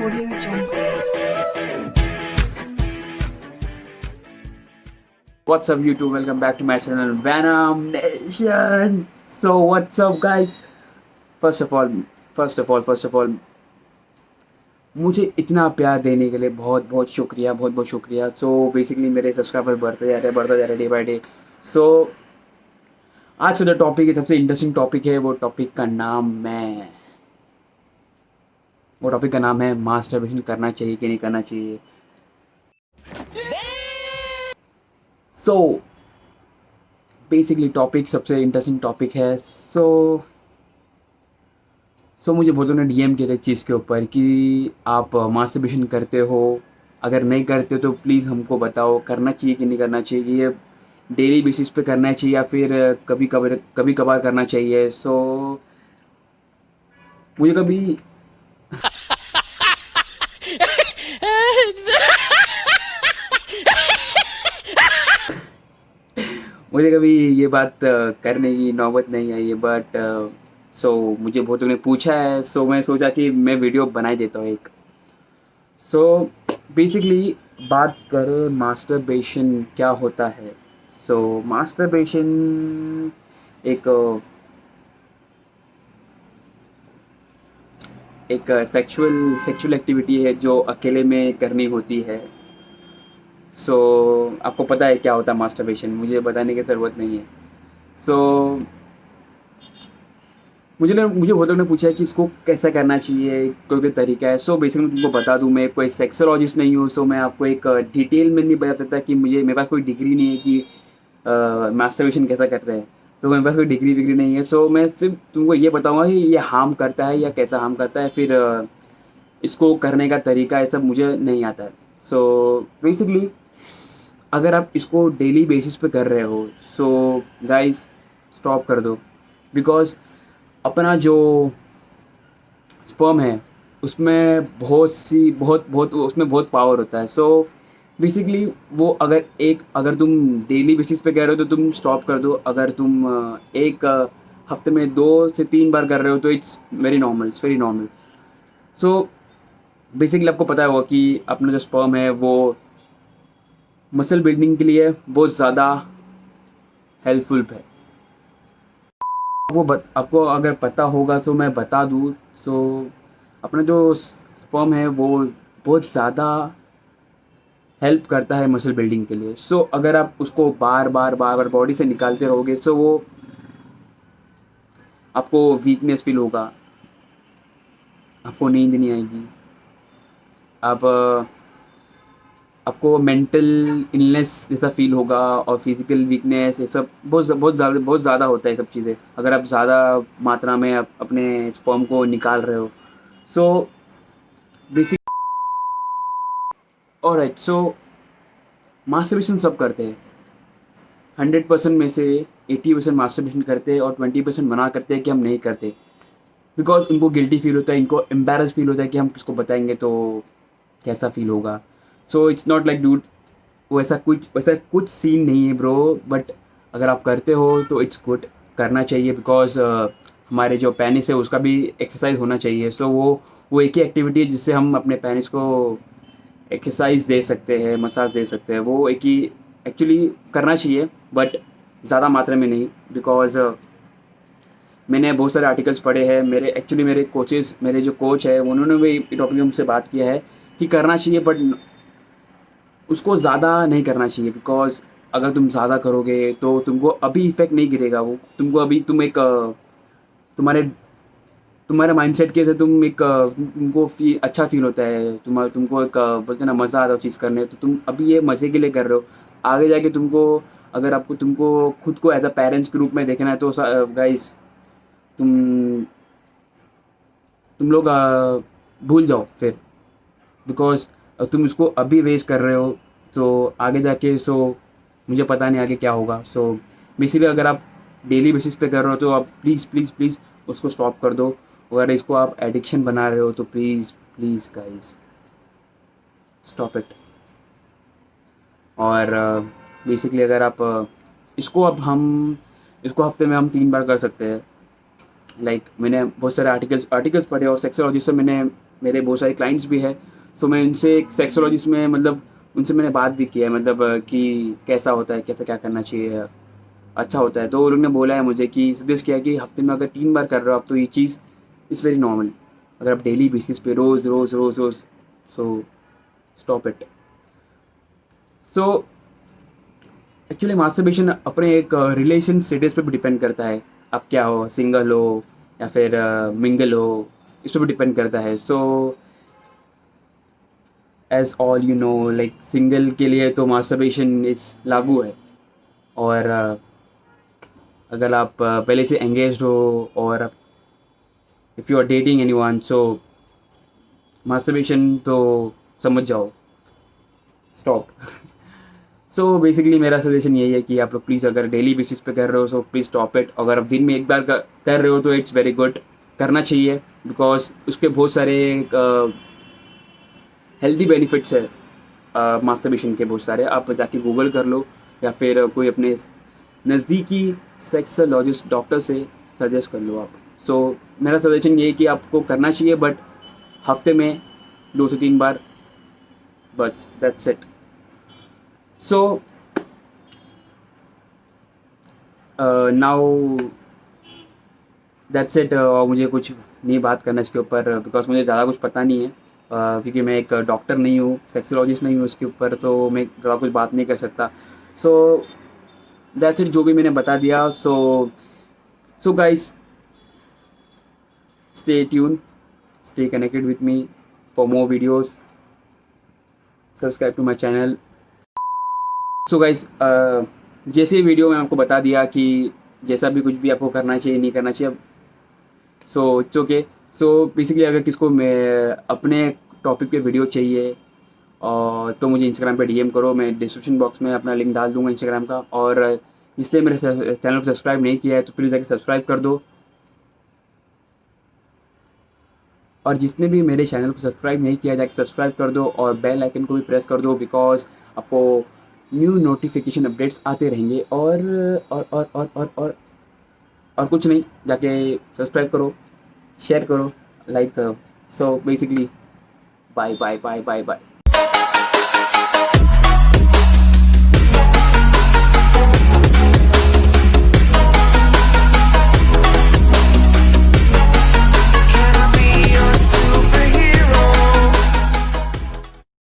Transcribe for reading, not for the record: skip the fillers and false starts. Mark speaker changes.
Speaker 1: Audio Jungle.
Speaker 2: What's up YouTube, welcome back to my channel Venom Nation. So what's up guys? First of all मुझे इतना प्यार देने के लिए बहुत बहुत शुक्रिया. सो बेसिकली मेरे सब्सक्राइबर बढ़ते जा रहे हैं डे बाय डे. सो आज का जो टॉपिक है, सबसे इंटरेस्टिंग टॉपिक है. वो टॉपिक का नाम है मास्टरबेशन करना चाहिए कि नहीं करना चाहिए. सो बेसिकली टॉपिक सबसे इंटरेस्टिंग टॉपिक है. सो मुझे बहुत लोगों ने डीएम किए थे चीज़ के ऊपर कि आप मास्टरबेशन करते हो. अगर नहीं करते हो तो प्लीज़ हमको बताओ, करना चाहिए कि नहीं करना चाहिए. ये डेली बेसिस पे करना चाहिए या फिर कभी कभार करना चाहिए. सो मुझे कभी मुझे कभी ये बात करने की नौबत नहीं आई है. बट मुझे बहुत लोगों ने पूछा है. मैं सोचा कि मैं वीडियो बना देता हूँ एक. बेसिकली बात करें मास्टरबेशन क्या होता है. मास्टरबेशन एक सेक्सुअल एक्टिविटी है जो अकेले में करनी होती है. आपको पता है क्या होता है मास्टरबेशन, मुझे बताने की ज़रूरत नहीं है. मुझे बहुत लोगों ने पूछा है कि इसको कैसा करना चाहिए, कोई तरीका है. बेसिकली मैं तुमको बता दूं, मैं कोई सेक्सोलॉजिस्ट नहीं हूँ. मैं आपको एक डिटेल में नहीं बता सकता कि मेरे पास कोई डिग्री नहीं है कि मास्टरबेशन कैसा करते हैं. तो मेरे पास कोई डिग्री नहीं है. मैं सिर्फ तुमको ये बताऊंगा कि ये हार्म करता है या कैसा हार्म करता है, फिर इसको करने का तरीका है, सब मुझे नहीं आता है. बेसिकली अगर आप इसको डेली बेसिस पे कर रहे हो, गाइस स्टॉप कर दो. बिकॉज अपना जो स्पर्म है उसमें उसमें बहुत पावर होता है. बेसिकली वो अगर तुम डेली बेसिस पे कर रहे हो तो तुम स्टॉप कर दो. अगर तुम एक हफ्ते में 2 से 3 बार कर रहे हो तो इट्स वेरी नॉर्मल. बेसिकली आपको पता होगा कि अपना जो स्पर्म है वो मसल बिल्डिंग के लिए बहुत ज़्यादा हेल्पफुल है. आपको अगर पता होगा तो मैं बता दूँ. अपना जो स्पर्म है वो बहुत ज़्यादा हेल्प करता है मसल बिल्डिंग के लिए. अगर आप उसको बार बार बॉडी से निकालते रहोगे वो आपको वीकनेस फील होगा, आपको नींद नहीं आएगी, आपको मेंटल इलनेस जैसा फील होगा और फिजिकल वीकनेस, ये सब बहुत ज़्यादा होता है सब चीज़ें अगर आप ज़्यादा मात्रा में अपने स्पर्म को निकाल रहे हो. Basic alright. मास्टरबेशन सब करते हैं. 100% में से 80% मास्टरबेशन करते हैं और 20% मना करते हैं कि हम नहीं करते. बिकॉज उनको गिल्टी फील होता है, इनको एम्बेरस फील होता है कि हम किसको बताएंगे तो कैसा फील होगा. इट्स नॉट लाइक डूड, वैसा कुछ सीन नहीं है ब्रो. बट अगर आप करते हो तो इट्स गुड, करना चाहिए. बिकॉज हमारे जो पेनिस है उसका भी एक्सरसाइज होना चाहिए. वो एक ही एक्टिविटी है जिससे हम अपने पेनिस को एक्सरसाइज दे सकते हैं, मसाज दे सकते हैं. वो एक ही एक्चुअली करना चाहिए बट ज़्यादा मात्रा में नहीं. बिकॉज मैंने बहुत सारे आर्टिकल्स पढ़े हैं. मेरे जो कोच है उन्होंने भी टॉपिक में मुझसे बात किया है कि करना चाहिए बट उसको ज़्यादा नहीं करना चाहिए. बिकॉज अगर तुम ज़्यादा करोगे तो तुमको अभी इफेक्ट नहीं गिरेगा. वो तुमको अभी तुम्हारे माइंडसेट के से तुमको अच्छा फील होता है. तुमको एक बोलते ना मज़ा आता है चीज़ करने. तो तुम अभी ये मज़े के लिए कर रहे हो. आगे जाके तुमको खुद को एज अ पेरेंट्स के रूप में देखना है तो गाइस तुम लोग भूल जाओ फिर. बिकॉज तुम इसको अभी वेस्ट कर रहे हो तो आगे जाके मुझे पता नहीं आगे क्या होगा. बेसिकली अगर आप डेली बेसिस पे कर रहे हो तो आप प्लीज़ उसको स्टॉप कर दो. अगर इसको आप एडिक्शन बना रहे हो तो प्लीज़ गाइस स्टॉप इट. और बेसिकली अगर आप इसको हफ्ते में हम 3 बार कर सकते हैं. लाइक मैंने बहुत सारे आर्टिकल्स पढ़े और सेक्सोलॉजी से मैंने मेरे बहुत सारे क्लाइंट्स भी है, सो मैं उनसे एक सेक्सोलॉजिस्ट में मतलब उनसे मैंने बात भी किया है, मतलब कि कैसा होता है, कैसा क्या करना चाहिए, अच्छा होता है। तो वो लोग ने बोला है मुझे कि सजेस्ट किया कि हफ्ते में अगर 3 बार कर रहे हो आप तो ये चीज़ इज़ वेरी नॉर्मल। अगर आप डेली बेसिस पे रोज़ रोज़ रोज़ रोज़, so stop it. So actually masturbation अपने एक रिलेशन स्टेटस पे भी डिपेंड करता है। आप क्या हो, सिंगल हो या फिर मिंगल हो, इस पर भी डिपेंड करता है। So as all you know, like single के लिए तो मास्टरबेशन इस लागू है, और अगर आप पहले से एंगेज्ड हो और if you are dating anyone, so masturbation तो समझ जाओ, स्टॉप। सो बेसिकली मेरा सजेशन यही है कि आप लोग प्लीज़ अगर डेली बेसिस पे कर रहे हो सो प्लीज़ स्टॉप इट। अगर आप दिन में एक बार कर रहे हो तो इट्स वेरी गुड, करना चाहिए, बिकॉज उसके बहुत सारे हेल्दी बेनिफिट्स है। मास्टरबेशन के बहुत सारे, आप जाके गूगल कर लो या फिर कोई अपने नज़दीकी सेक्सोलॉजिस्ट डॉक्टर से सजेस्ट कर लो आप। सो मेरा सजेशन ये है कि आपको करना चाहिए, बट हफ्ते में 2 से 3 बार, बस that's it. So now that's it. और मुझे कुछ नहीं बात करना इसके ऊपर, बिकॉज मुझे ज़्यादा कुछ पता नहीं है, क्योंकि मैं एक डॉक्टर नहीं हूँ, सेक्सोलॉजिस्ट नहीं हूँ इसके ऊपर, तो मैं ज़्यादा कुछ बात नहीं कर सकता। सो दैट्स इट, जो भी मैंने बता दिया। So guys, stay tuned, stay connected with me for more videos, subscribe to my channel. So guys, जैसे वीडियो में आपको बता दिया कि जैसा भी कुछ भी आपको करना चाहिए नहीं करना चाहिए, so it's okay. So basically अगर किसको मैं अपने टॉपिक पे वीडियो चाहिए और तो मुझे इंस्टाग्राम पे डीएम करो, मैं डिस्क्रिप्शन बॉक्स में अपना लिंक डाल दूंगा इंस्टाग्राम का। और जिससे मेरे चैनल को सब्सक्राइब नहीं किया है तो प्लीज़ जाके सब्सक्राइब कर दो, और जिसने भी मेरे चैनल को सब्सक्राइब नहीं किया जाके सब्सक्राइब कर दो और बेल आइकन को भी प्रेस कर दो, बिकॉज आपको न्यू नोटिफिकेशन अपडेट्स आते रहेंगे। और कुछ नहीं, जाके सब्सक्राइब करो, शेयर करो, लाइक करो। So basically bye bye bye bye bye.